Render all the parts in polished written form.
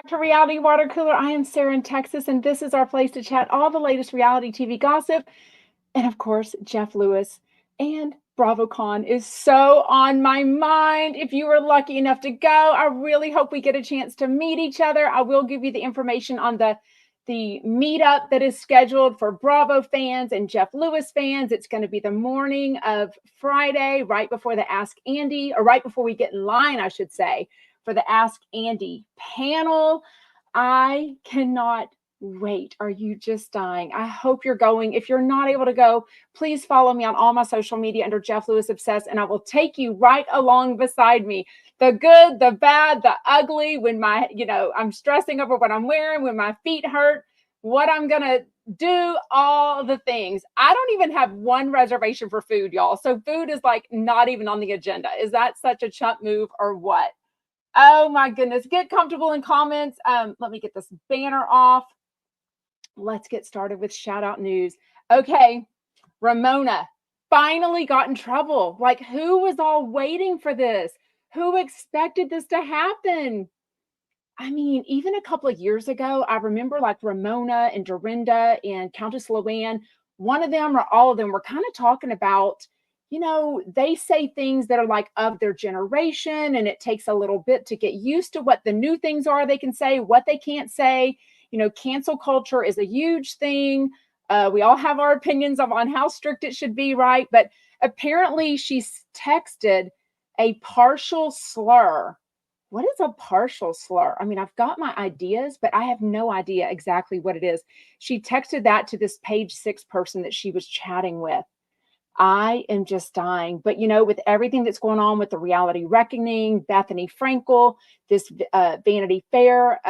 Back to Reality Water Cooler. I am Sarah in Texas, and this is our place to chat all the latest reality TV gossip. And of course, Jeff Lewis and Bravocon is so on my mind. If you were lucky enough to go, I really hope we get a chance to meet each other. I will give you the information on the meetup that is scheduled for Bravo fans and Jeff Lewis fans. It's going to be the morning of Friday, right before the Ask Andy, or right before we get in line, I should say, for the Ask Andy panel. I cannot wait. Are you just dying? I hope you're going. If you're not able to go, please follow me on all my social media under Jeff Lewis Obsessed, and I will take you right along beside me. The good, the bad, the ugly, when I'm stressing over what I'm wearing, when my feet hurt, what I'm going to do, all the things. I don't even have one reservation for food, y'all. So food is like not even on the agenda. Is that such a chump move or what? Oh my goodness. Get comfortable in comments. Let me get this banner off. Let's get started with shout out news. Okay, Ramona finally got in trouble. Like, who was all waiting for this? Who expected this to happen? I mean, even a couple of years ago, I remember like Ramona and Dorinda and Countess Luann, one of them or all of them were kind of talking about, they say things that are like of their generation, and it takes a little bit to get used to what the new things are they can say, what they can't say. Cancel culture is a huge thing. We all have our opinions on how strict it should be, right? But apparently she texted a partial slur. What is a partial slur? I mean, I've got my ideas, but I have no idea exactly what it is. She texted that to this page 6 person that she was chatting with. I am just dying. But, with everything that's going on with the reality reckoning, Bethany Frankel, this Vanity Fair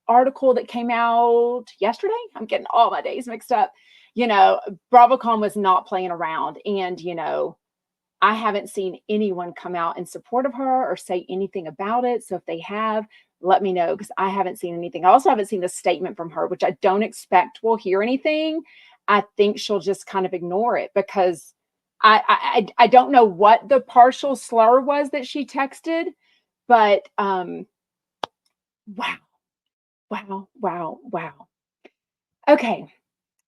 article that came out yesterday, I'm getting all my days mixed up. Bravocon was not playing around. And, I haven't seen anyone come out in support of her or say anything about it. So if they have, let me know, because I haven't seen anything. I also haven't seen the statement from her, which I don't expect we'll hear anything. I think she'll just kind of ignore it because I don't know what the partial slur was that she texted, but wow, wow, wow, wow. Okay.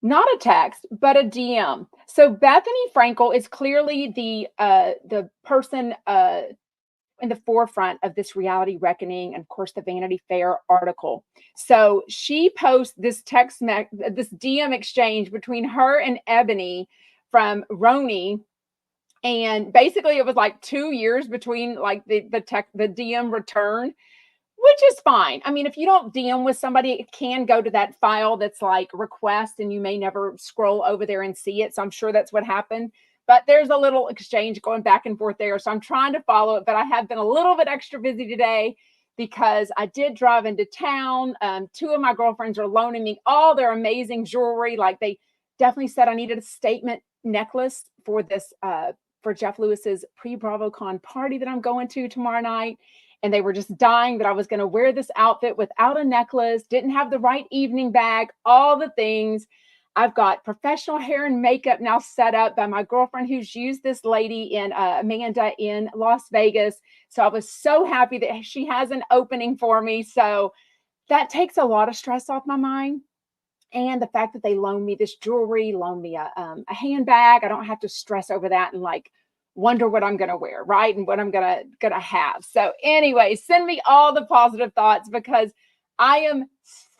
Not a text, but a DM. So Bethany Frankel is clearly the person in the forefront of this reality reckoning, and of course the Vanity Fair article. So she posts this this DM exchange between her and Ebony from Roni, and basically it was like 2 years between like the DM return, which is fine. I mean, if you don't DM with somebody, it can go to that file that's like request, and you may never scroll over there and see it. So I'm sure that's what happened. But there's a little exchange going back and forth there. So I'm trying to follow it, but I have been a little bit extra busy today because I did drive into town. 2 of my girlfriends are loaning me all their amazing jewelry. Like, they definitely said I needed a statement necklace for this, for Jeff Lewis's pre-Bravocon party that I'm going to tomorrow night. And they were just dying that I was going to wear this outfit without a necklace, didn't have the right evening bag, all the things. I've got professional hair and makeup now set up by my girlfriend who's used this lady in Amanda in Las Vegas. So I was so happy that she has an opening for me. So that takes a lot of stress off my mind. And the fact that they loan me this jewelry, loan me a handbag, I don't have to stress over that and like wonder what I'm going to wear, right? And what I'm going to have. So anyway, send me all the positive thoughts because I am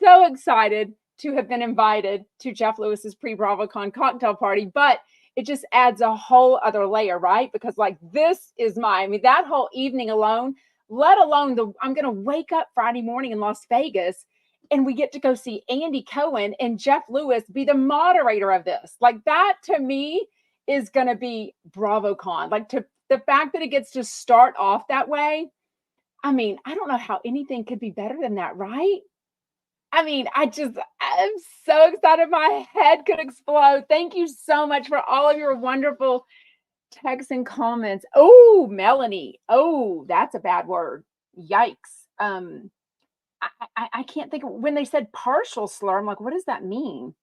so excited to have been invited to Jeff Lewis's pre-Bravocon cocktail party, but it just adds a whole other layer, right? Because like that whole evening alone, let alone I'm going to wake up Friday morning in Las Vegas and we get to go see Andy Cohen and Jeff Lewis be the moderator of this. Like, that to me is going to be Bravocon. Like, to the fact that it gets to start off that way. I mean, I don't know how anything could be better than that, right? I mean, I'm so excited. My head could explode. Thank you so much for all of your wonderful texts and comments. Oh, Melanie. Oh, that's a bad word. Yikes. I can't think of when they said partial slur. I'm like, what does that mean?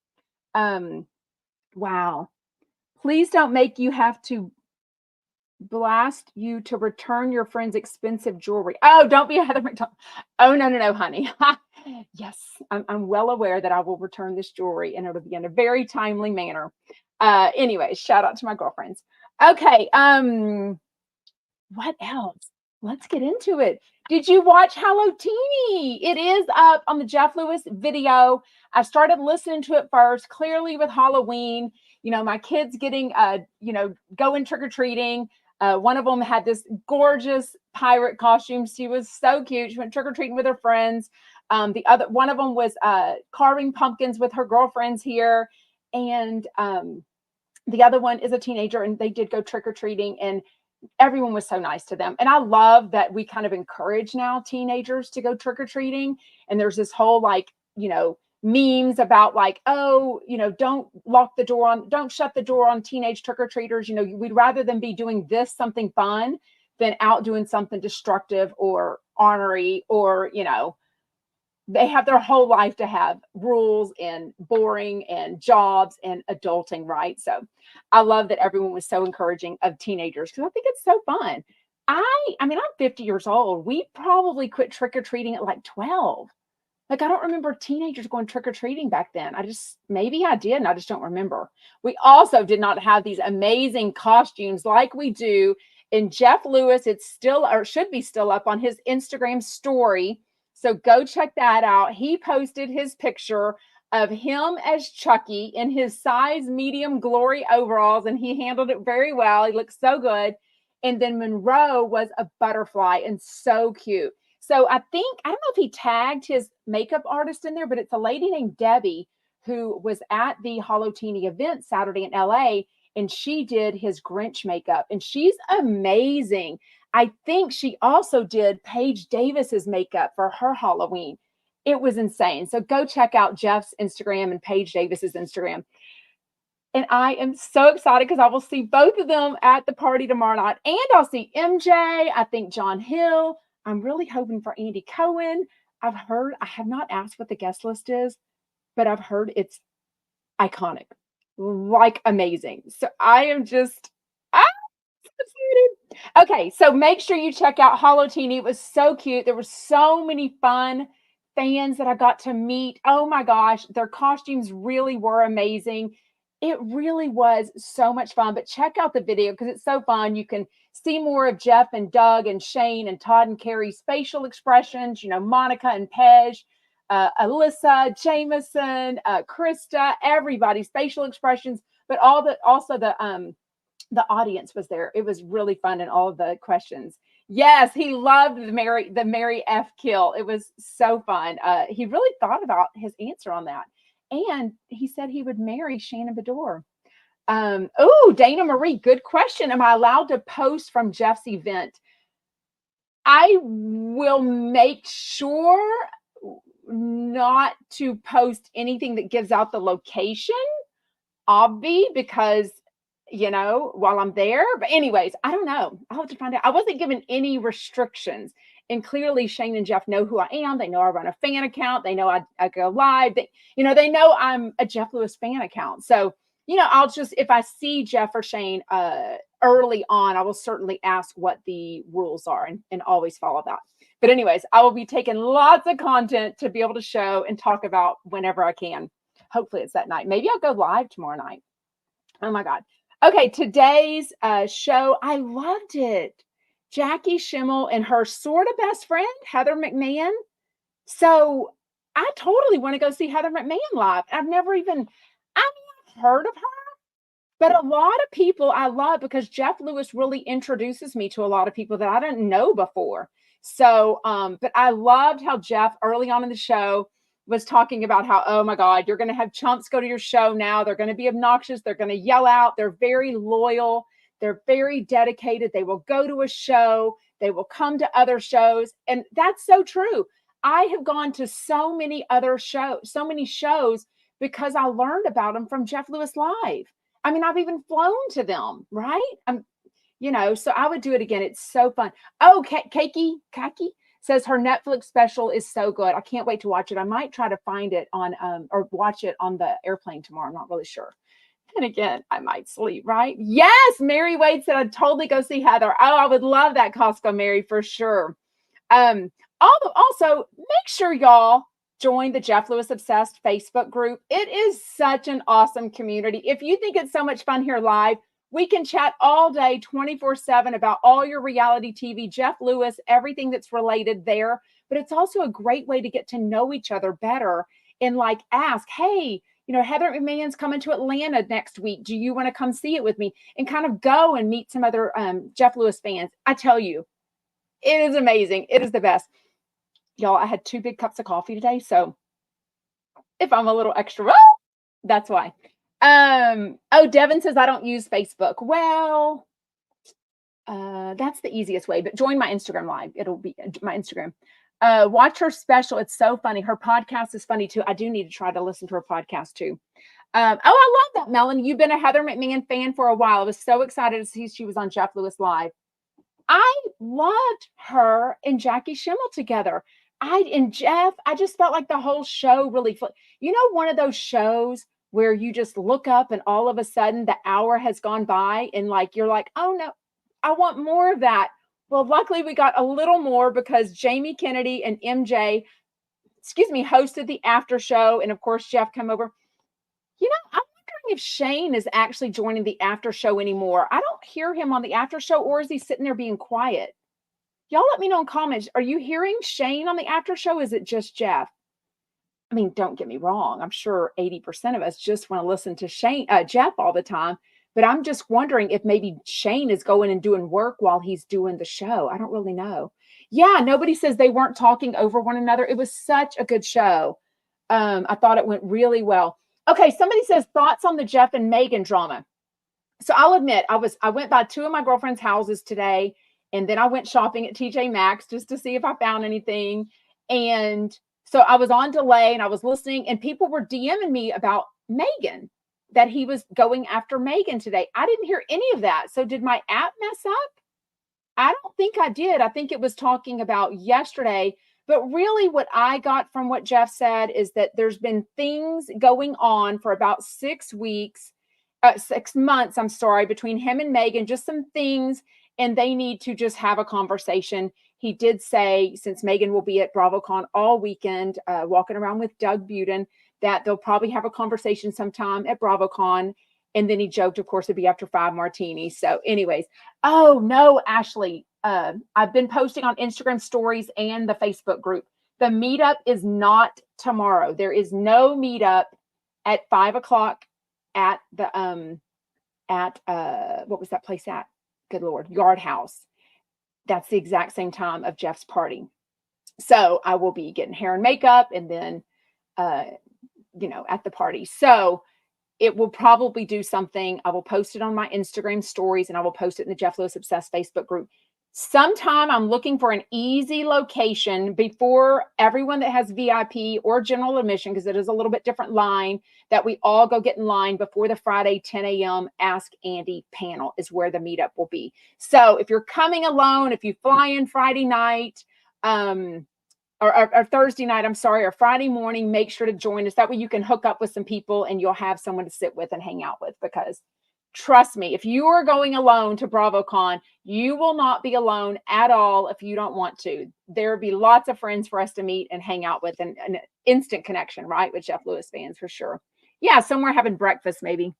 Wow. Please don't make you have to blast you to return your friend's expensive jewelry. Oh, don't be a Heather McDonald. Oh, no, no, no, honey. Yes, I'm well aware that I will return this jewelry and it'll be in a very timely manner. Anyways, shout out to my girlfriends. Okay, what else? Let's get into it. Did you watch Hello Teeny? It is up on the Jeff Lewis video. I started listening to it first, clearly with Halloween. My kids getting, going trick or treating. One of them had this gorgeous pirate costume. She was so cute. She went trick or treating with her friends. The other one of them was carving pumpkins with her girlfriends here, and the other one is a teenager, and they did go trick or treating, and everyone was so nice to them. And I love that we kind of encourage now teenagers to go trick-or-treating. And there's this whole memes about don't lock the door on, don't shut the door on teenage trick-or-treaters. We'd rather them be doing something fun than out doing something destructive or ornery, or, they have their whole life to have rules and boring and jobs and adulting, right? So I love that everyone was so encouraging of teenagers, because I think it's so fun. I mean, I'm 50 years old. We probably quit trick-or-treating at like 12. Like, I don't remember teenagers going trick-or-treating back then. Maybe I did, and I just don't remember. We also did not have these amazing costumes like we do in Jeff Lewis. It's still, or should be still up on his Instagram story. So go check that out. He posted his picture of him as Chucky in his size medium glory overalls, and he handled it very well. He looked so good. And then Monroe was a butterfly and so cute. So I don't know if he tagged his makeup artist in there, but it's a lady named Debbie who was at the Halloween event Saturday in LA, and she did his Grinch makeup, and she's amazing. I think she also did Paige Davis's makeup for her Halloween. It was insane. So go check out Jeff's Instagram and Paige Davis's Instagram. And I am so excited because I will see both of them at the party tomorrow night. And I'll see MJ. I think John Hill. I'm really hoping for Andy Cohen. I have not asked what the guest list is, but I've heard it's iconic, like amazing. So I am just, okay, so make sure you check out Holotini. It was so cute. There were so many fun fans that I got to meet. Oh my gosh, their costumes really were amazing. It really was so much fun. But check out the video because it's so fun. You can see more of Jeff and Doug and Shane and Todd and Carrie's facial expressions, Monica and Pej, Alyssa, Jameson, Krista, everybody's facial expressions, but also the audience was there. It was really fun, and all of the questions. Yes, he loved the Mary F. kill. It was so fun. He really thought about his answer on that. And he said he would marry Shannon Bedore. Dana Marie, good question. Am I allowed to post from Jeff's event? I will make sure not to post anything that gives out the location, because while I'm there. But anyways, I don't know. I'll have to find out. I wasn't given any restrictions. And clearly Shane and Jeff know who I am. They know I run a fan account. They know I go live. They know I'm a Jeff Lewis fan account. So, I'll just, if I see Jeff or Shane early on, I will certainly ask what the rules are and always follow that. But anyways, I will be taking lots of content to be able to show and talk about whenever I can. Hopefully it's that night. Maybe I'll go live tomorrow night. Oh my God. Okay, today's show, I loved it. Jackie Schimmel and her sort of best friend, Heather McMahon. So I totally want to go see Heather McMahon live. I've heard of her, but a lot of people I love, because Jeff Lewis really introduces me to a lot of people that I didn't know before. So, but I loved how Jeff early on in the show was talking about how, oh my God, you're going to have chumps go to your show now. They're going to be obnoxious. They're going to yell out. They're very loyal. They're very dedicated. They will go to a show. They will come to other shows. And that's so true. I have gone to so many shows because I learned about them from Jeff Lewis Live. I mean, I've even flown to them, right? So I would do it again. It's so fun. Oh, Kaki says her Netflix special is so good. I can't wait to watch it. I might try to find it on or watch it on the airplane tomorrow. I'm not really sure. And again, I might sleep, right? Yes, Mary Wade said I'd totally go see Heather. Oh, I would love that, Costco Mary, for sure. Um, also, make sure y'all join the Jeff Lewis Obsessed Facebook group. It is such an awesome community. If you think it's so much fun here live, we can chat all day, 24/7 about all your reality TV, Jeff Lewis, everything that's related there. But it's also a great way to get to know each other better and like ask, hey, Heather McMahon's coming to Atlanta next week. Do you want to come see it with me? And kind of go and meet some other Jeff Lewis fans. I tell you, it is amazing. It is the best. Y'all, I had 2 big cups of coffee today. So if I'm a little extra, that's why. Oh, Devin says I don't use Facebook. Well, that's the easiest way, but join my Instagram live. It'll be my Instagram. Watch her special. It's so funny. Her podcast is funny too. I do need to try to listen to her podcast too. I love that, Melanie. You've been a Heather McMahon fan for a while. I was so excited to see she was on Jeff Lewis Live. I loved her and Jackie Schimmel together. And Jeff, I just felt like the whole show really, one of those shows where you just look up and all of a sudden the hour has gone by and like, you're like, oh no, I want more of that. Well, luckily we got a little more because Jamie Kennedy and MJ, hosted the after show. And of course, Jeff came over. I'm wondering if Shane is actually joining the after show anymore. I don't hear him on the after show, or is he sitting there being quiet? Y'all let me know in comments. Are you hearing Shane on the after show? Is it just Jeff? I mean, don't get me wrong. I'm sure 80% of us just want to listen to Jeff all the time. But I'm just wondering if maybe Shane is going and doing work while he's doing the show. I don't really know. Yeah, nobody says they weren't talking over one another. It was such a good show. I thought it went really well. Okay, somebody says thoughts on the Jeff and Megan drama. So I'll admit, I went by 2 of my girlfriend's houses today, and then I went shopping at TJ Maxx just to see if I found anything. And so I was on delay and I was listening, and people were DMing me about Megan, that he was going after Megan today. I didn't hear any of that. So did my app mess up? I don't think I did. I think it was talking about yesterday. But really what I got from what Jeff said is that there's been things going on for about 6 months, between him and Megan, just some things, and they need to just have a conversation. He did say, since Megan will be at Bravocon all weekend, walking around with Doug Buden, that they'll probably have a conversation sometime at Bravocon. And then he joked, of course, it'd be after 5 martinis. So anyways, oh no, Ashley, I've been posting on Instagram stories and the Facebook group. The meetup is not tomorrow. There is no meetup at 5:00 at the, what was that place at? Good Lord, Yard House. That's the exact same time of Jeff's party. So I will be getting hair and makeup and then, at the party. So it will probably do something. I will post it on my Instagram stories and I will post it in the Jeff Lewis Obsessed Facebook group. Sometime I'm looking for an easy location before everyone that has VIP or general admission, because it is a little bit different line, that we all go get in line before the Friday 10 a.m. Ask Andy panel is where the meetup will be. So if you're coming alone, if you fly in Friday night, or Thursday night, or Friday morning, make sure to join us. That way you can hook up with some people and you'll have someone to sit with and hang out with, because trust me, if you are going alone to Bravocon, you will not be alone at all if you don't want to. There'll be lots of friends for us to meet and hang out with, and an instant connection, right, with Jeff Lewis fans for sure. Yeah, somewhere having breakfast maybe.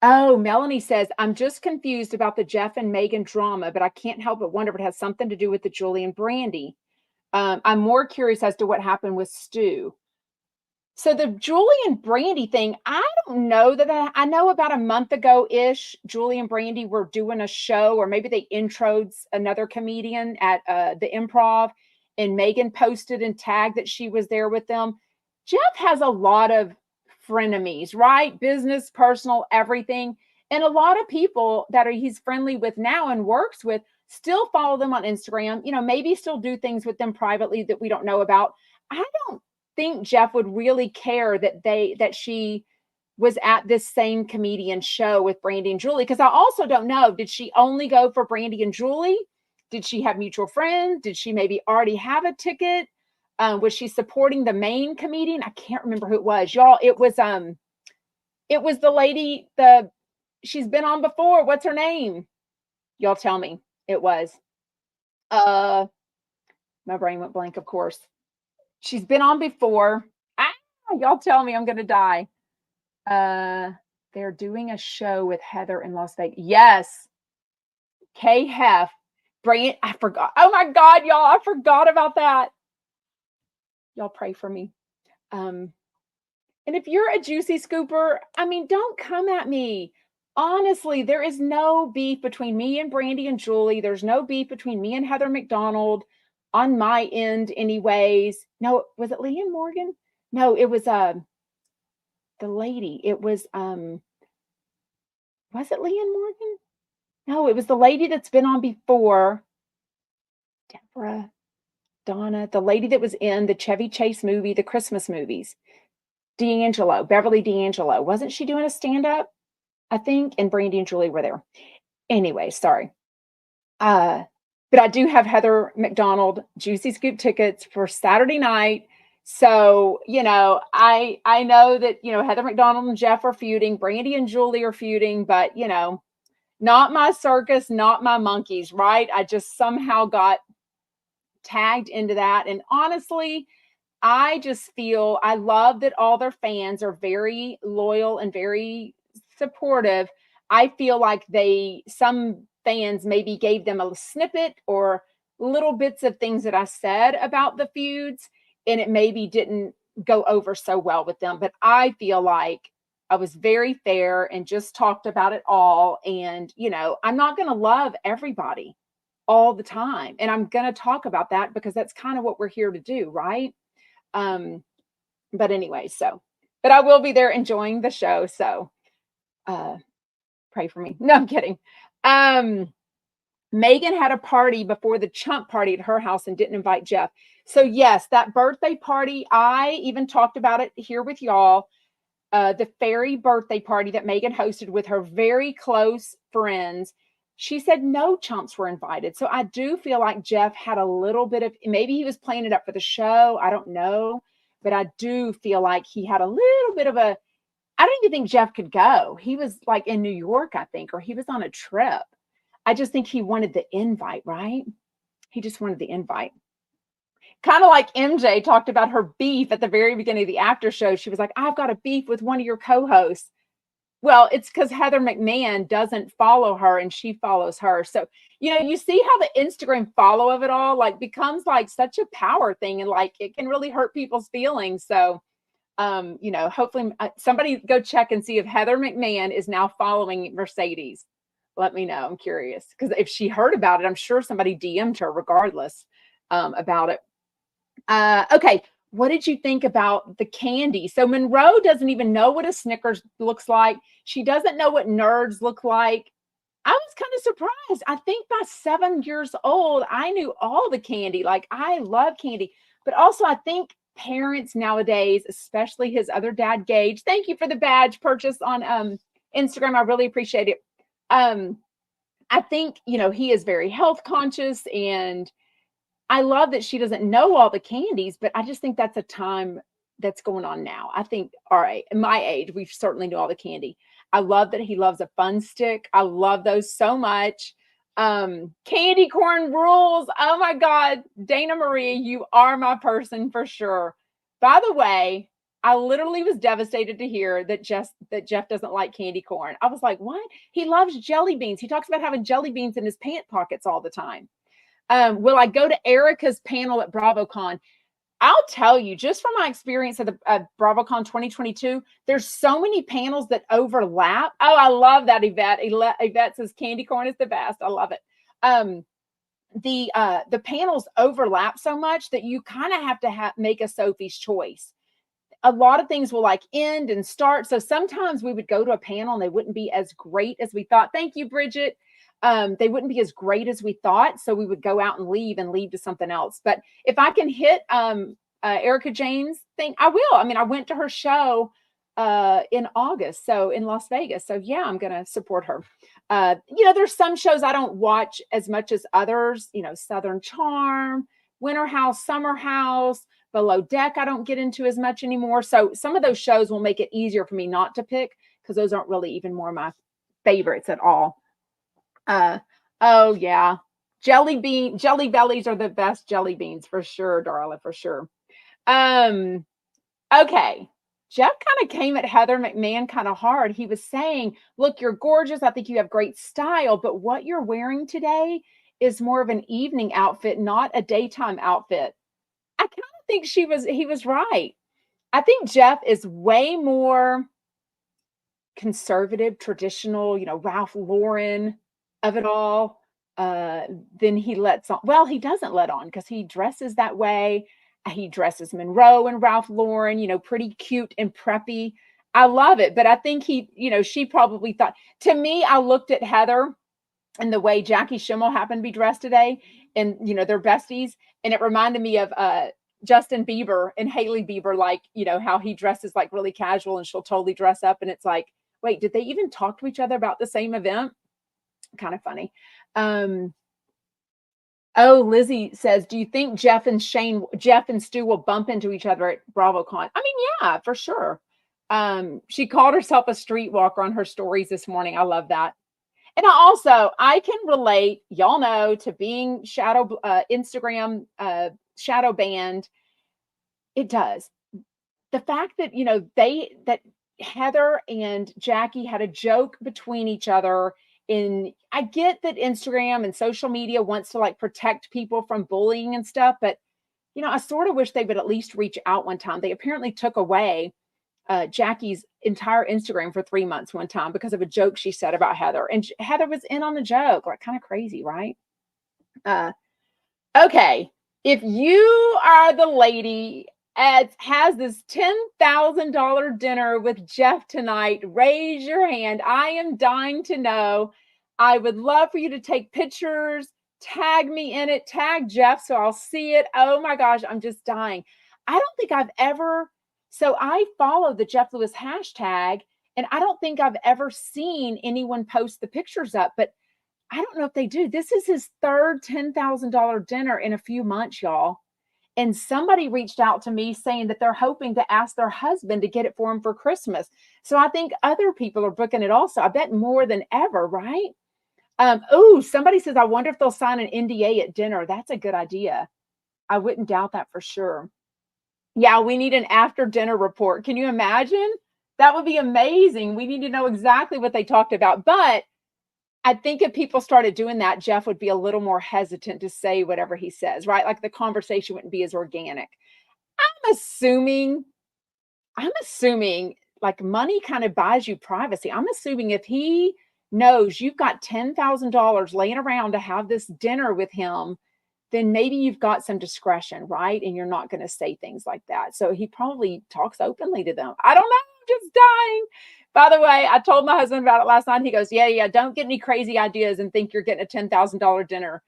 Oh, Melanie says, I'm just confused about the Jeff and Megan drama, but I can't help but wonder if it has something to do with the Julie and Brandy. I'm more curious as to what happened with Stu. So the Julie and Brandy thing, I don't know that I know about a month ago-ish, Julie and Brandy were doing a show, or maybe they introed another comedian at the Improv, and Megan posted and tagged that she was there with them. Jeff has a lot of frenemies, right? Business, personal, everything. And a lot of people that he's friendly with now and works with still follow them on Instagram, maybe still do things with them privately that we don't know about. I don't think Jeff would really care that she was at this same comedian show with Brandy and Julie, because I also don't know, did she only go for Brandy and Julie? Did she have mutual friends? Did she maybe already have a ticket? Was she supporting the main comedian? I can't remember who it was. Y'all, it was It was the lady, she's been on before. What's her name? Y'all tell me. It was. Uh, my brain went blank, of course. She's been on before. Ah, y'all tell me I'm gonna die. Uh, they're doing a show with Heather in Las Vegas. Yes, K Hef. Bring it. I forgot. Oh my God, y'all! I forgot about that. Y'all pray for me. Um, and if you're a juicy scooper, I mean, don't come at me. Honestly, there is no beef between me and Brandy and Julie. There's no beef between me and Heather McDonald on my end, anyways. No, was it Leanne Morgan? No, it was the lady. It was it Leanne Morgan? No, it was the lady that's been on before. Deborah, Donna, the lady that was in the Chevy Chase movie, the Christmas movies. D'Angelo, Beverly D'Angelo. Wasn't she doing a stand-up? I think, and Brandy and Julie were there. Anyway, sorry. Uh, but I do have Heather McDonald Juicy Scoop tickets for Saturday night. So, I know that, Heather McDonald and Jeff are feuding, Brandy and Julie are feuding, but not my circus, not my monkeys, right? I just somehow got tagged into that. And honestly, I just feel I love that all their fans are very loyal and very supportive. I feel like some fans maybe gave them a snippet or little bits of things that I said about the feuds, and it maybe didn't go over so well with them. But I feel like I was very fair and just talked about it all. And, I'm not going to love everybody all the time. And I'm going to talk about that because that's kind of what we're here to do, right? Um, but anyway, but I will be there enjoying the show. So pray for me. No, I'm kidding. Megan had a party before the chump party at her house and didn't invite Jeff. So yes, that birthday party, I even talked about it here with y'all. The fairy birthday party that Megan hosted with her very close friends. She said no chumps were invited. So I do feel like Jeff had a little bit of, maybe he was playing it up for the show. I don't know. But I do feel like he had a little bit of I don't even think Jeff could go. He was like in New York, I think, or he was on a trip. I just think he wanted the invite, right? He just wanted the invite. Kind of like MJ talked about her beef at the very beginning of the after show. She was like, I've got a beef with one of your co-hosts. Well, it's because Heather McMahon doesn't follow her and she follows her. So, you see how the Instagram follow of it all like becomes like such a power thing and like it can really hurt people's feelings. So, hopefully somebody go check and see if Heather McMahon is now following Mercedes. Let me know. I'm curious because if she heard about it, I'm sure somebody DM'd her regardless about it. Okay. What did you think about the candy? So Monroe doesn't even know what a Snickers looks like. She doesn't know what nerds look like. I was kind of surprised. I think by 7 years old, I knew all the candy. Like I love candy, but also I think parents nowadays, especially his other dad, Gage. Thank you for the badge purchase on Instagram. I really appreciate it. I think, he is very health conscious and I love that she doesn't know all the candies, but I just think that's a time that's going on now. I think, all right, at my age, we certainly know all the candy. I love that he loves a fun stick. I love those so much. Candy corn rules. Oh my God, Dana Marie, you are my person for sure. By the way, I literally was devastated to hear that Jeff doesn't like candy corn. I was like, what? He loves jelly beans. He talks about having jelly beans in his pant pockets all the time. Will I go to Erica's panel at Bravocon? I'll tell you, just from my experience at the Bravocon 2022, there's so many panels that overlap. Oh, I love that, Yvette. Yvette says candy corn is the best. I love it. The panels overlap so much that you kind of have to make a Sophie's choice. A lot of things will like end and start. So sometimes we would go to a panel and they wouldn't be as great as we thought. Thank you, Bridget. They wouldn't be as great as we thought. So we would go out and leave to something else. But if I can hit Erica Jane's thing, I will. I mean, I went to her show in August, so in Las Vegas. So yeah, I'm going to support her. There's some shows I don't watch as much as others, Southern Charm, Winter House, Summer House, Below Deck, I don't get into as much anymore. So some of those shows will make it easier for me not to pick because those aren't really even more my favorites at all. Uh, oh yeah. Jelly bellies are the best jelly beans for sure, Darla, for sure. Um, okay. Jeff kind of came at Heather McMahon kind of hard. He was saying, look, you're gorgeous. I think you have great style, but what you're wearing today is more of an evening outfit, not a daytime outfit. I kind of think he was right. I think Jeff is way more conservative, traditional, Ralph Lauren of it all, uh, then he lets on. Well, he doesn't let on because he dresses that way. He dresses Monroe and Ralph Lauren, pretty cute and preppy. I love it. But I think she probably thought, to me, I looked at Heather and the way Jackie Schimmel happened to be dressed today, and they're besties, and it reminded me of Justin Bieber and Hailey Bieber, like how he dresses like really casual and she'll totally dress up, and it's like, wait, did they even talk to each other about the same event? Kind of funny. Oh, Lizzie says, do you think Jeff and Stu will bump into each other at BravoCon? I mean, yeah, for sure. She called herself a streetwalker on her stories this morning. I love that. And I can relate, y'all know, to being Instagram shadow banned. It does. The fact that, that Heather and Jackie had a joke between each other. I get that Instagram and social media wants to like protect people from bullying and stuff, but I sort of wish they would at least reach out one time. They apparently took away Jackie's entire Instagram for 3 months one time because of a joke she said about Heather. And Heather was in on the joke, like kind of crazy, right? Okay. If you are the lady has this $10,000 dinner with Jeff tonight, raise your hand. I am dying to know. I would love for you to take pictures, tag me in it, tag Jeff so I'll see it. Oh my gosh, I'm just dying. I don't think I've ever, so I follow the Jeff Lewis hashtag, and I don't think I've ever seen anyone post the pictures up, but I don't know if they do. This is his third $10,000 dinner in a few months, y'all. And somebody reached out to me saying that they're hoping to ask their husband to get it for him for Christmas. So I think other people are booking it also. I bet more than ever, right? Somebody says, I wonder if they'll sign an NDA at dinner. That's a good idea. I wouldn't doubt that for sure. Yeah, we need an after dinner report. Can you imagine? That would be amazing. We need to know exactly what they talked about. But I think if people started doing that, Jeff would be a little more hesitant to say whatever he says, right? Like the conversation wouldn't be as organic. I'm assuming like money kind of buys you privacy. I'm assuming if he knows you've got $10,000 laying around to have this dinner with him, then maybe you've got some discretion, right? And you're not going to say things like that. So he probably talks openly to them. I don't know. I'm just dying. By the way, I told my husband about it last night. He goes, yeah, don't get any crazy ideas and think you're getting a $10,000 dinner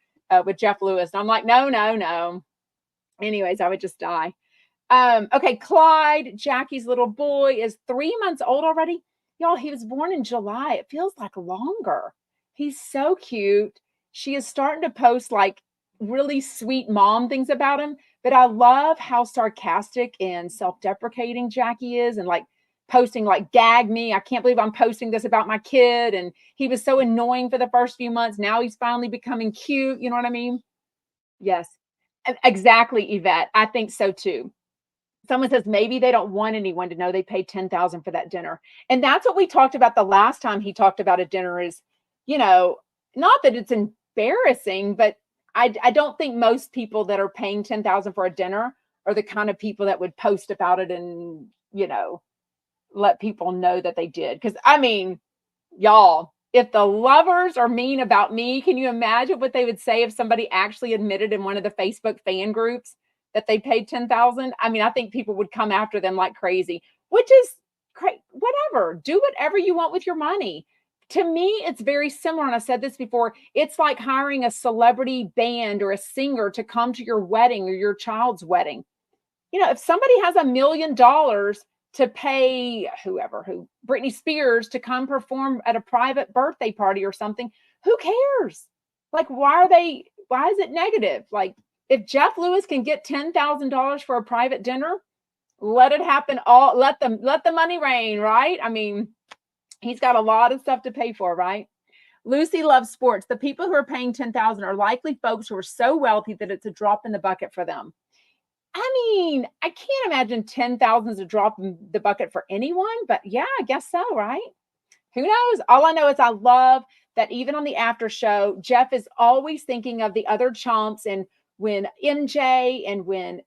with Jeff Lewis. And I'm like, no. Anyways, I would just die. Okay, Clyde, Jackie's little boy, is 3 months old already. Y'all, he was born in July. It feels like longer. He's so cute. She is starting to post like really sweet mom things about him, but I love how sarcastic and self-deprecating Jackie is, and like posting like, gag me, I can't believe I'm posting this about my kid, and he was so annoying for the first few months. Now he's finally becoming cute. You know what I mean? Yes, exactly, Yvette. I think so too. Someone says maybe they don't want anyone to know they paid 10,000 for that dinner. And that's what we talked about the last time he talked about a dinner is, not that it's embarrassing, but I don't think most people that are paying 10,000 for a dinner are the kind of people that would post about it and, let people know that they did. Cause I mean, y'all, if the lovers are mean about me, can you imagine what they would say if somebody actually admitted in one of the Facebook fan groups that they paid 10,000? I mean, I think people would come after them like crazy, which is great. Whatever, do whatever you want with your money. To me, it's very similar. And I said this before. It's like hiring a celebrity band or a singer to come to your wedding or your child's wedding. If somebody has $1 million to pay Britney Spears to come perform at a private birthday party or something, who cares? Like, why is it negative? Like, if Jeff Lewis can get $10,000 for a private dinner, let it happen. Let the money rain, right? I mean, He's got a lot of stuff to pay for, right? Lucy loves sports. The people who are paying 10,000 are likely folks who are so wealthy that it's a drop in the bucket for them. I mean, I can't imagine 10,000 is a drop in the bucket for anyone, but yeah, I guess so, right? Who knows? All I know is I love that even on the after show, Jeff is always thinking of the other chumps. And when MJ and when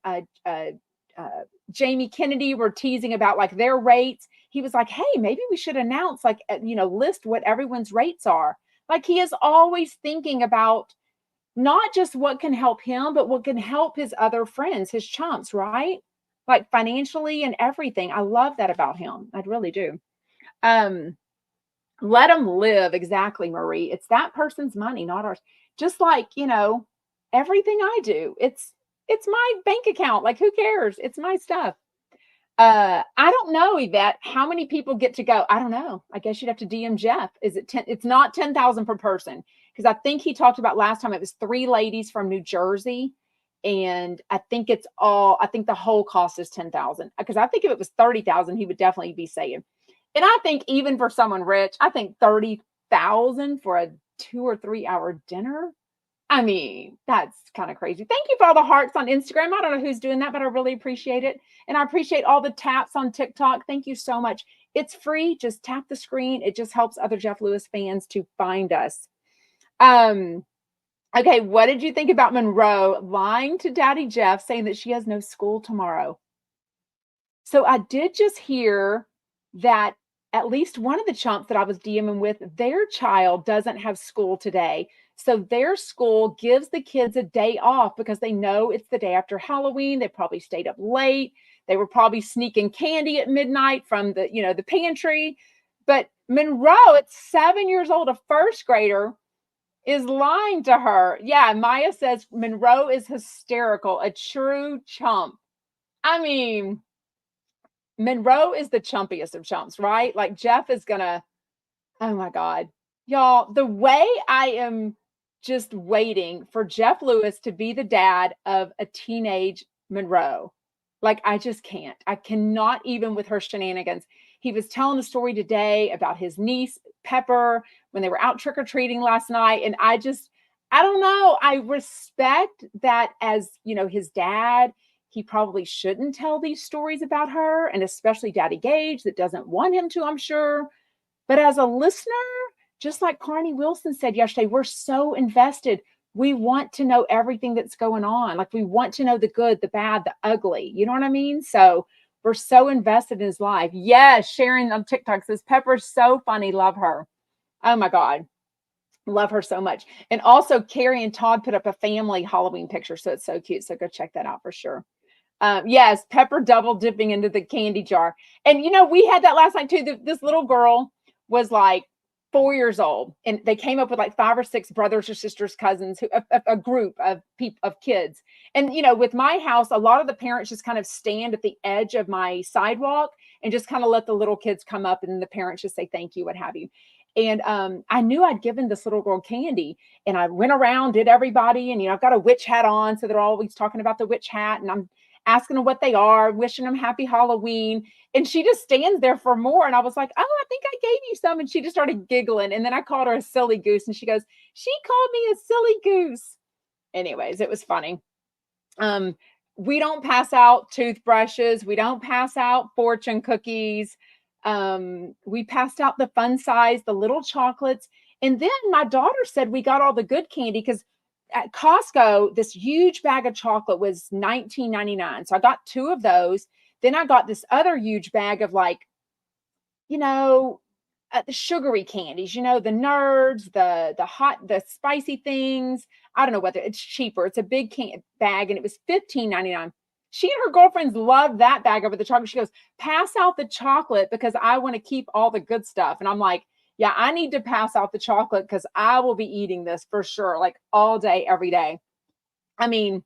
Jamie Kennedy were teasing about like their rates, he was like, hey, maybe we should announce, like, list what everyone's rates are. Like he is always thinking about not just what can help him, but what can help his other friends, his chumps, right? Like financially and everything. I love that about him. I really do. Um, Let them live. Exactly, Marie. It's that person's money, not ours. Just like, everything I do. It's my bank account. Like who cares? It's my stuff. I don't know, Yvette, how many people get to go? I don't know. I guess you'd have to DM Jeff. Is it 10? It's not 10,000 per person because I think he talked about last time it was 3 ladies from New Jersey. And I think the whole cost is 10,000 because I think if it was 30,000, he would definitely be saying. And I think even for someone rich, I think 30,000 for a 2 or 3 hour dinner. I mean, that's kind of crazy. Thank you for all the hearts on Instagram. I don't know who's doing that, but I really appreciate it. And I appreciate all the taps on TikTok. Thank you so much. It's free. Just tap the screen. It just helps other Jeff Lewis fans to find us. Okay, what did you think about Monroe lying to Daddy Jeff, saying that she has no school tomorrow? So I did just hear that at least one of the chumps that I was DMing with, their child doesn't have school today. So their school gives the kids a day off because they know it's the day after Halloween. They probably stayed up late. They were probably sneaking candy at midnight from the pantry. But Monroe, at 7 years old, a first grader, is lying to her. Yeah, Maya says Monroe is hysterical, a true chump. I mean, Monroe is the chumpiest of chumps, right? Like Jeff is gonna, oh my God. Y'all, the way I am just waiting for Jeff Lewis to be the dad of a teenage Monroe. Like, I just can't. I cannot, even with her shenanigans. He was telling a story today about his niece, Pepper, when they were out trick or treating last night. And I don't know. I respect that as, his dad. He probably shouldn't tell these stories about her, and especially Daddy Gage that doesn't want him to, I'm sure. But as a listener, just like Carney Wilson said yesterday, we're so invested. We want to know everything that's going on. Like we want to know the good, the bad, the ugly. You know what I mean? So we're so invested in his life. Yes, Sharon on TikTok says, Pepper's so funny. Love her. Oh my God. Love her so much. And also Carrie and Todd put up a family Halloween picture. So it's so cute. So go check that out for sure. Yes, Pepper double dipping into the candy jar. And, we had that last night too. This little girl was like 4 years old, and they came up with like 5 or 6 brothers or sisters, cousins, a group of people, of kids. And, with my house, a lot of the parents just kind of stand at the edge of my sidewalk and just kind of let the little kids come up, and then the parents just say thank you, what have you. And I knew I'd given this little girl candy, and I went around, did everybody, and I've got a witch hat on, so they're always talking about the witch hat, and I'm asking them what they are, wishing them happy Halloween. And she just stands there for more. And I was like, oh, I think I gave you some. And she just started giggling. And then I called her a silly goose. And she goes, she called me a silly goose. Anyways, it was funny. We don't pass out toothbrushes. We don't pass out fortune cookies. We passed out the fun size, the little chocolates. And then my daughter said we got all the good candy because at Costco, this huge bag of chocolate was $19.99. So I got 2 of those. Then I got this other huge bag of like, the sugary candies, the nerds, the spicy things. I don't know whether it's cheaper. It's a big bag and it was $15.99. She and her girlfriends loved that bag over the chocolate. She goes, pass out the chocolate because I want to keep all the good stuff. And I'm like, yeah, I need to pass out the chocolate because I will be eating this for sure, like all day, every day. I mean,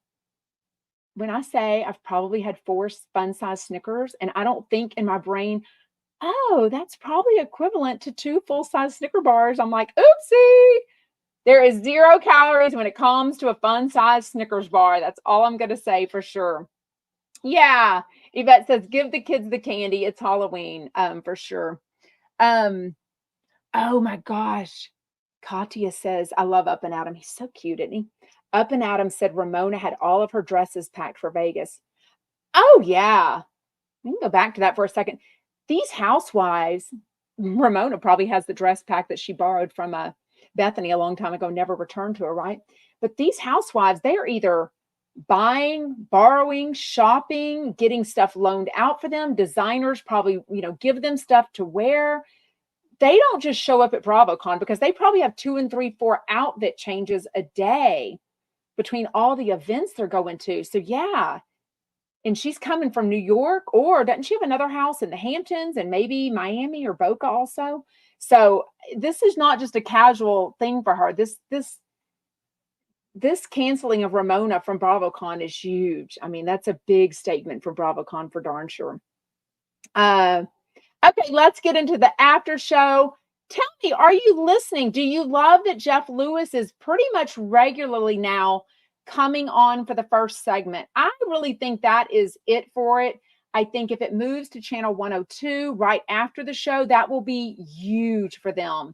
when I say I've probably had 4 fun-size Snickers, and I don't think in my brain, oh, that's probably equivalent to 2 full-size Snicker bars. I'm like, oopsie. There is 0 calories when it comes to a fun-size Snickers bar. That's all I'm going to say for sure. Yeah. Yvette says, give the kids the candy. It's Halloween, for sure. Oh my gosh. Katya says, I love Up and Adam. He's so cute, isn't he? Up and Adam said Ramona had all of her dresses packed for Vegas. Oh, yeah. We can go back to that for a second. These housewives, Ramona probably has the dress pack that she borrowed from Bethany a long time ago, never returned to her, right? But these housewives, they are either buying, borrowing, shopping, getting stuff loaned out for them. Designers probably, give them stuff to wear. They don't just show up at Bravocon because they probably have 2 and 3, 4 outfit changes a day between all the events they're going to. So yeah, and she's coming from New York, or doesn't she have another house in the Hamptons and maybe Miami or Boca also? So this is not just a casual thing for her. This canceling of Ramona from Bravocon is huge. I mean, that's a big statement for Bravocon for darn sure. Okay, let's get into the after show. Tell me, are you listening? Do you love that Jeff Lewis is pretty much regularly now coming on for the first segment? I really think that is it for it. I think if it moves to channel 102 right after the show, that will be huge for them.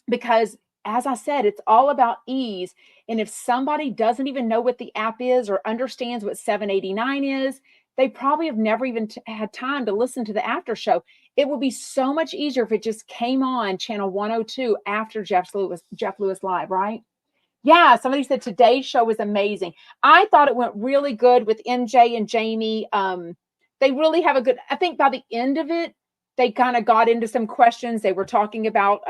Because as I said, it's all about ease. And if somebody doesn't even know what the app is or understands what 789 is, they probably have never even had time to listen to the after show. It would be so much easier if it just came on channel 102 after Jeff Lewis Live, right? Yeah, somebody said today's show was amazing. I thought it went really good with MJ and Jamie. They really have a good, I think by the end of it, they kind of got into some questions. They were talking about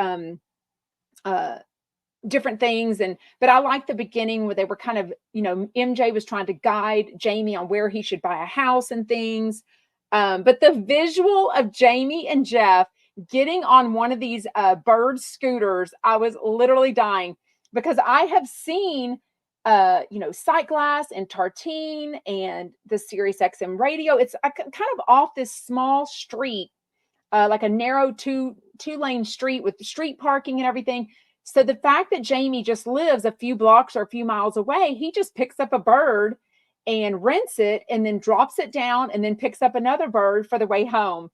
different things, but I like the beginning where they were kind of, MJ was trying to guide Jamie on where he should buy a house and things. But the visual of Jamie and Jeff getting on one of these bird scooters, I was literally dying because I have seen Sightglass and Tartine and the Sirius XM radio. It's kind of off this small street, like a narrow two-lane street with street parking and everything. So the fact that Jamie just lives a few blocks or a few miles away, he just picks up a bird and rents it and then drops it down and then picks up another bird for the way home.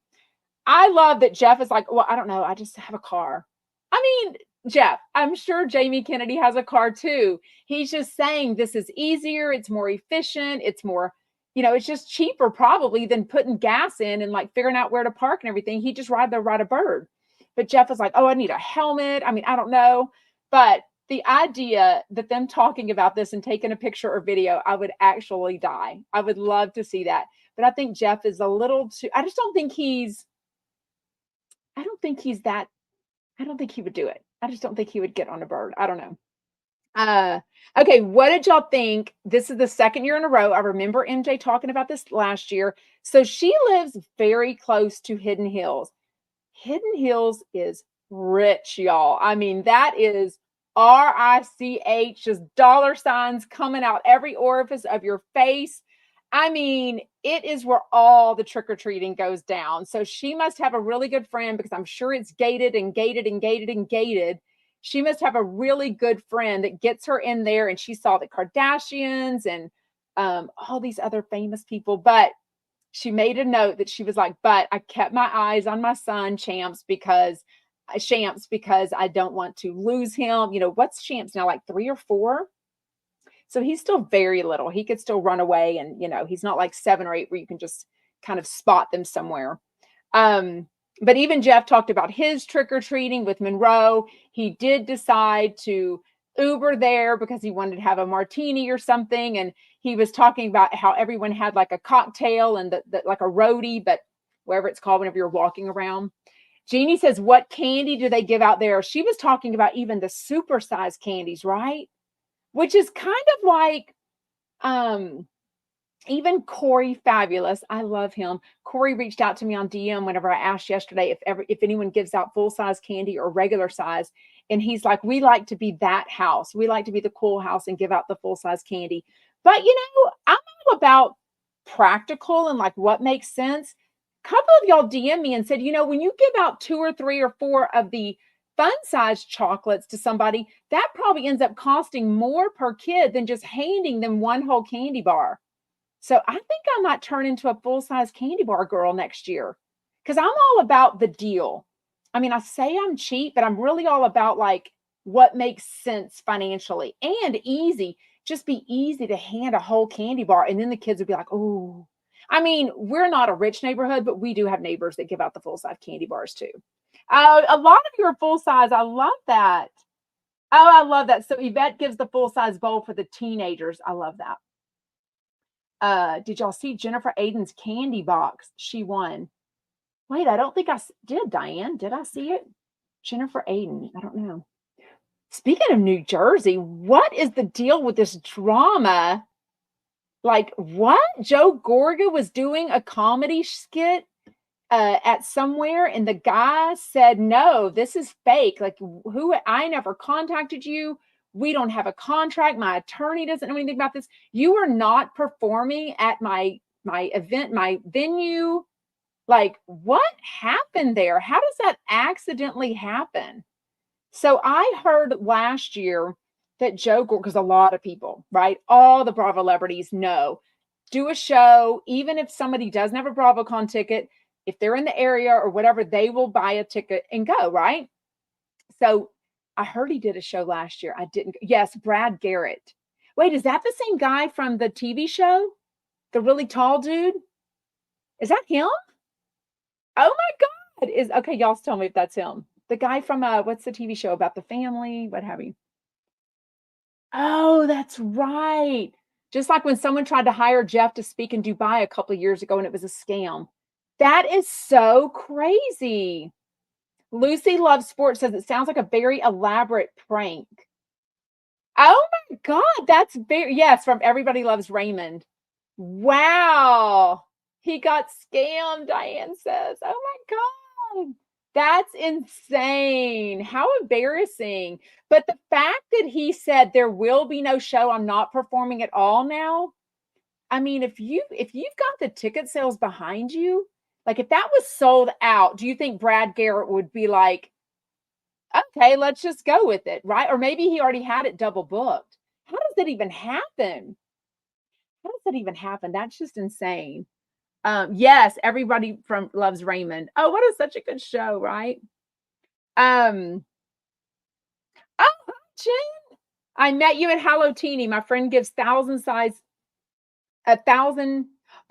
I love that Jeff is like, well, I don't know. I just have a car. I mean, Jeff, I'm sure Jamie Kennedy has a car too. He's just saying this is easier. It's more efficient. It's more, it's just cheaper probably than putting gas in and like figuring out where to park and everything. He just ride a bird. But Jeff was like, oh, I need a helmet. I mean, I don't know. But the idea that them talking about this and taking a picture or video, I would actually die. I would love to see that. But I think Jeff is a little too, I don't think he would do it. I just don't think he would get on a bird. I don't know. Okay, what did y'all think? This is the second year in a row. I remember MJ talking about this last year. So she lives very close to Hidden Hills. Hidden Hills is rich, y'all. I mean, that is RICH, just dollar signs coming out every orifice of your face. I mean, it is where all the trick-or-treating goes down. So she must have a really good friend because I'm sure it's gated and gated and gated and gated. She must have a really good friend that gets her in there, and she saw the Kardashians and all these other famous people. But she made a note that she was like, but I kept my eyes on my son, Shamps, because I don't want to lose him. What's Shamps now, like 3 or 4? So he's still very little. He could still run away, and he's not like 7 or 8 where you can just kind of spot them somewhere. But even Jeff talked about his trick-or-treating with Monroe. He did decide to Uber there because he wanted to have a martini or something. And he was talking about how everyone had like a cocktail and like a roadie, but whatever it's called whenever you're walking around. Jeannie says, what candy do they give out there? She was talking about even the supersized candies, right? Which is kind of like, even Corey Fabulous. I love him. Corey reached out to me on DM whenever I asked yesterday if anyone gives out full size candy or regular size. And he's like, we like to be that house. We like to be the cool house and give out the full size candy. But I'm all about practical and like what makes sense. A couple of y'all DM me and said, when you give out 2 or 3 or 4 of the fun size chocolates to somebody, that probably ends up costing more per kid than just handing them one whole candy bar. So I think I might turn into a full-size candy bar girl next year because I'm all about the deal. I mean, I say I'm cheap, but I'm really all about like what makes sense financially and easy. Just be easy to hand a whole candy bar, and then the kids would be like, "Oh." I mean, we're not a rich neighborhood, but we do have neighbors that give out the full size candy bars too. A lot of you are full size. I love that. Oh, I love that. So Yvette gives the full size bowl for the teenagers. I love that. Did y'all see Jennifer Aiden's candy box? She won. Wait, I don't think did, Diane. Did I see it? Jennifer Aiden. I don't know. Speaking of New Jersey, what is the deal with this drama? Like, what? Joe Gorga was doing a comedy skit at somewhere, and the guy said, "No, this is fake. Like, who? I never contacted you. We don't have a contract. My attorney doesn't know anything about this. You are not performing at my event, my venue. Like, what happened there? How does that accidentally happen?" So I heard last year that Joe Gore, because a lot of people, right? All the Bravo celebrities know, do a show, even if somebody doesn't have a Bravocon ticket, if they're in the area or whatever, they will buy a ticket and go, right? So I heard he did a show last year. I didn't. Yes, Brad Garrett. Wait, is that the same guy from the TV show? The really tall dude? Is that him? Oh my God. Is okay, y'all tell me if that's him. The guy from what's the TV show about the family? What have you? Oh, that's right. Just like when someone tried to hire Jeff to speak in Dubai a couple of years ago and it was a scam. That is so crazy. Lucy Loves Sports says it sounds like a very elaborate prank. Oh my God, that's very, yes, from Everybody Loves Raymond. Wow. He got scammed, Diane says. Oh my God. That's insane. How embarrassing. But the fact that he said there will be no show, I'm not performing at all now. I mean, if you've got the ticket sales behind you, like if that was sold out, do you think Brad Garrett would be like, okay, let's just go with it, right? Or maybe he already had it double booked. How does that even happen? How does that even happen? That's just insane. Yes, everybody from loves Raymond. Oh, what is such a good show, right? Um, oh, hi, Jen. I met you at Hallow Teeny. My friend gives a thousand,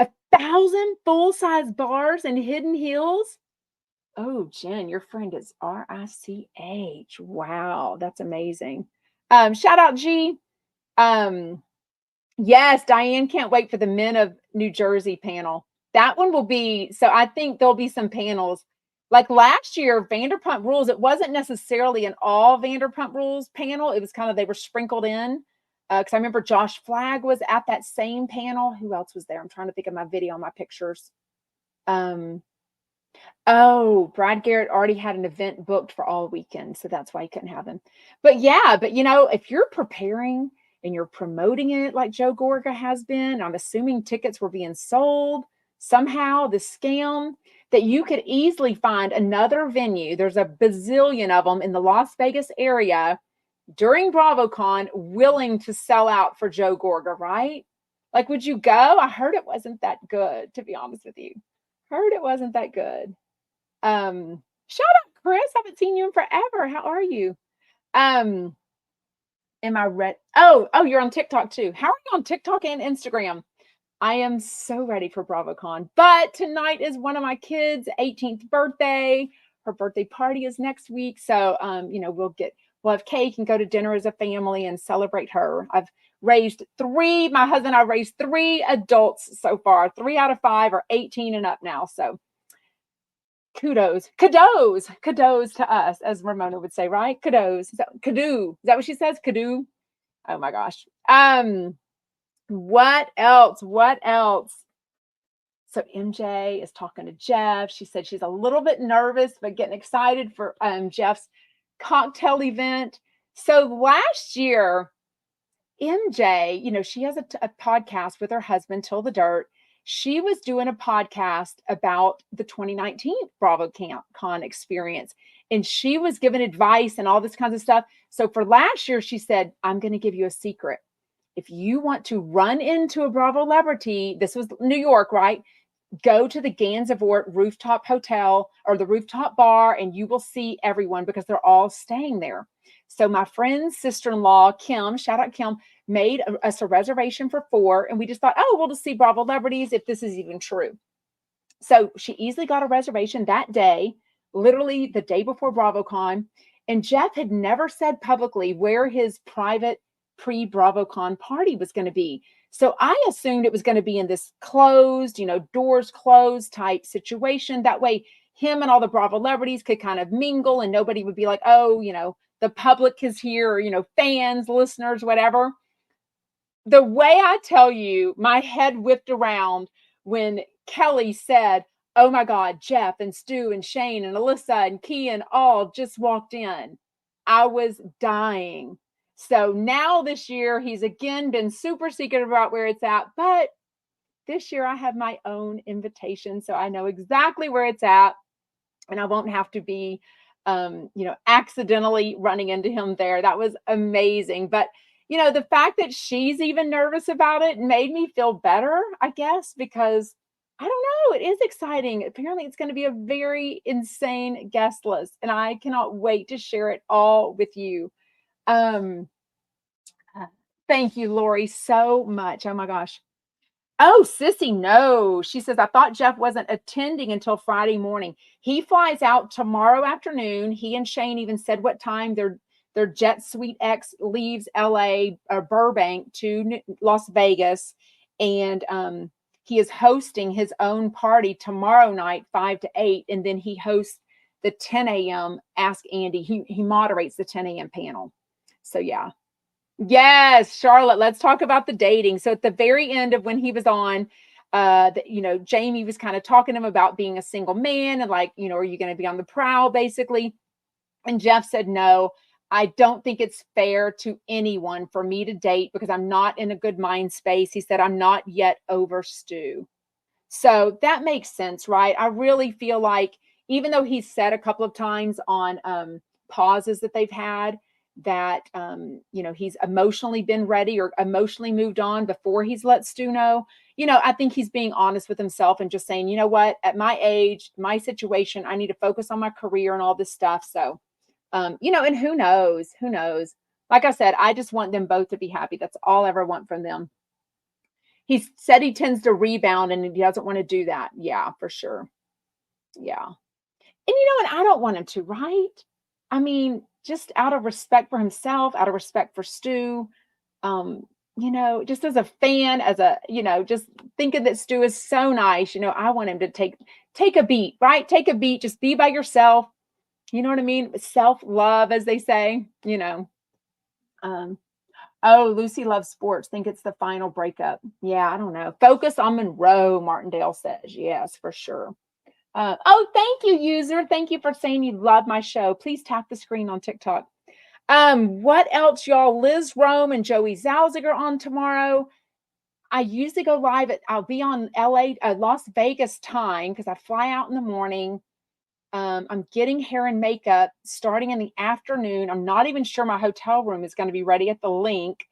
a thousand full-size bars and Hidden Hills. Oh, Jen, your friend is RICH. Wow, that's amazing. Shout out G. Um, yes, Diane can't wait for the Men of New Jersey panel. That one will be, so I think there'll be some panels. Like last year, Vanderpump Rules, it wasn't necessarily an all Vanderpump Rules panel. It was kind of, they were sprinkled in. Because I remember Josh Flagg was at that same panel. Who else was there? I'm trying to think of my video, my pictures. Oh, Brad Garrett already had an event booked for all weekend, so that's why he couldn't have him. But yeah, but if you're preparing and you're promoting it like Joe Gorga has been, I'm assuming tickets were being sold somehow, the scam, that you could easily find another venue. There's a bazillion of them in the Las Vegas area during Bravocon willing to sell out for Joe Gorga, right? Like, would you go? I heard it wasn't that good, to be honest with you. Heard it wasn't that good. Shout out Chris. I haven't seen you in forever. How are you? Am I ready? Oh, you're on TikTok too. How are you on TikTok and Instagram? I am so ready for Bravocon. But tonight is one of my kids' 18th birthday. Her birthday party is next week. So we'll have cake and go to dinner as a family and celebrate her. My husband and I raised 3 adults so far. 3 out of 5 are 18 and up now. So kudos to us, as Ramona would say, right? Kudos. Kado. Is that what she says? Kado. Oh my gosh. What else? So MJ is talking to Jeff. She said she's a little bit nervous, but getting excited for Jeff's cocktail event. So last year, MJ, she has a podcast with her husband, Till the Dirt. She was doing a podcast about the 2019 Bravocon experience, and she was giving advice and all this kinds of stuff. So for last year, she said, I'm going to give you a secret. If you want to run into a Bravo celebrity, this was New York, right? go to the Gansevoort rooftop hotel or the rooftop bar, and you will see everyone because they're all staying there. So my friend's sister-in-law, Kim, shout out Kim, made us a reservation for 4. And we just thought, oh, we'll just see Bravo celebrities if this is even true. So she easily got a reservation that day, literally the day before Bravocon. And Jeff had never said publicly where his private pre-Bravocon party was going to be. So I assumed it was going to be in this closed, doors closed type situation. That way, him and all the Bravo celebrities could kind of mingle and nobody would be like, oh, the public is here, or, fans, listeners, whatever. The way I tell you, my head whipped around when Kelly said, oh my God, Jeff and Stu and Shane and Alyssa and Kian all just walked in. I was dying. So now this year, he's again been super secretive about where it's at. But this year, I have my own invitation. So I know exactly where it's at. And I won't have to be, accidentally running into him there. That was amazing. But the fact that she's even nervous about it made me feel better, I guess, because I don't know, it is exciting. Apparently, it's going to be a very insane guest list, and I cannot wait to share it all with you. Um, Thank you, Lori, so much. Oh my gosh. Oh, Sissy, no. She says, I thought Jeff wasn't attending until Friday morning. He flies out tomorrow afternoon. He and Shane even said what time their Jet Suite X leaves LA or Burbank to Las Vegas. And he is hosting his own party tomorrow night, 5 to 8. And then he hosts the 10 a.m. Ask Andy. He moderates the 10 a.m. panel. So, yeah. Yes, Charlotte, let's talk about the dating. So at the very end of when he was on, Jamie was kind of talking to him about being a single man and like, are you going to be on the prowl basically? And Jeff said, no, I don't think it's fair to anyone for me to date because I'm not in a good mind space. He said, I'm not yet over Stu. So that makes sense, right? I really feel like even though he's said a couple of times on pauses that they've had, that he's emotionally been ready or emotionally moved on before he's let Stu know. I think he's being honest with himself and just saying, you know what, at my age, my situation, I need to focus on my career and all this stuff. So, and who knows? Like I said, I just want them both to be happy. That's all I ever want from them. He said he tends to rebound and he doesn't want to do that. Yeah, for sure. Yeah. And I don't want him to, right? I mean, just out of respect for himself, out of respect for Stu, just as a fan, just thinking that Stu is so nice, I want him to take a beat, right? Take a beat, just be by yourself. You know what I mean? Self-love, as they say, Oh, Lucy loves sports. Think it's the final breakup. Yeah, I don't know. Focus on Monroe, Martindale says. Yes, for sure. Thank you, user. Thank you for saying you love my show. Please tap the screen on TikTok. What else, y'all? Liz Rome and Joey Zalziger on tomorrow. I usually go live I'll be on Las Vegas time because I fly out in the morning. I'm getting hair and makeup starting in the afternoon. I'm not even sure my hotel room is going to be ready at the link.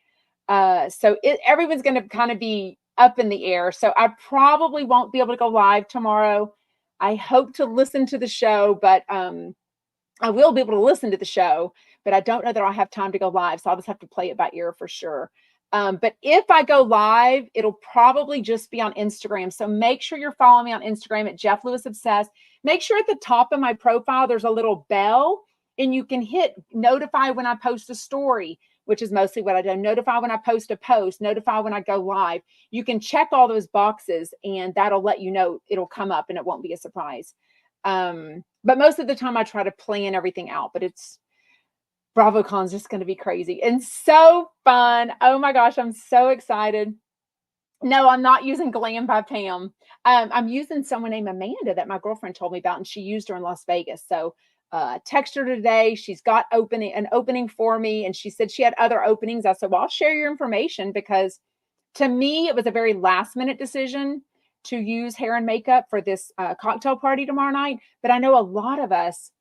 So everyone's going to kind of be up in the air. So I probably won't be able to go live tomorrow. I hope to listen to the show, but I will be able to listen to the show, but I don't know that I'll have time to go live. So I'll just have to play it by ear for sure. But if I go live, it'll probably just be on Instagram. So make sure you're following me on Instagram at Jeff Lewis Obsessed. Make sure at the top of my profile, there's a little bell and you can hit notify when I post a story, which is mostly what I do. Notify when I post a post, notify when I go live. You can check all those boxes and that'll let you know it'll come up and it won't be a surprise. But most of the time I try to plan everything out, but Bravocon's just going to be crazy and so fun. Oh my gosh, I'm so excited. No, I'm not using Glam by Pam. I'm using someone named Amanda that my girlfriend told me about, and she used her in Las Vegas. So text her today. She's got an opening for me, and she said she had other openings. I said, well, I'll share your information because to me, it was a very last minute decision to use hair and makeup for this cocktail party tomorrow night. But I know a lot of us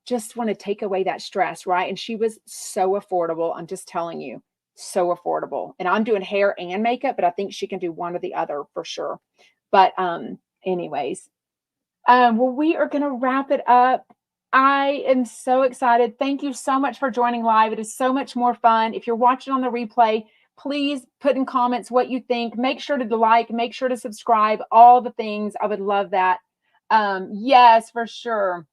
just want to take away that stress, right? And she was so affordable. I'm just telling you, so affordable. And I'm doing hair and makeup, but I think she can do one or the other for sure. But Anyways, well, we are going to wrap it up. I am so excited. Thank you so much for joining live. It is so much more fun. If you're watching on the replay, please put in comments what you think. Make sure to like, make sure to subscribe, all the things. I would love that. Yes, for sure.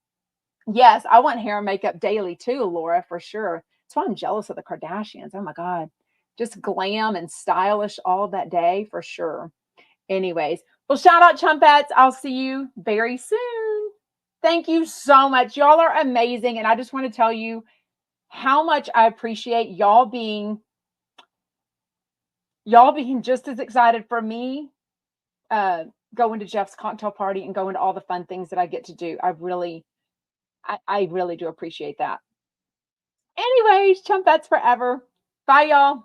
Yes, I want hair and makeup daily too, Laura, for sure. That's why I'm jealous of the Kardashians. Oh my God. Just glam and stylish all that day for sure. Anyways, well, shout out Chumpets. I'll see you very soon. Thank you so much. Y'all are amazing. And I just want to tell you how much I appreciate y'all being just as excited for me uh going to Jeff's cocktail party and going to all the fun things that I get to do. I really do appreciate that. Anyways, Chumpets forever. Bye, y'all.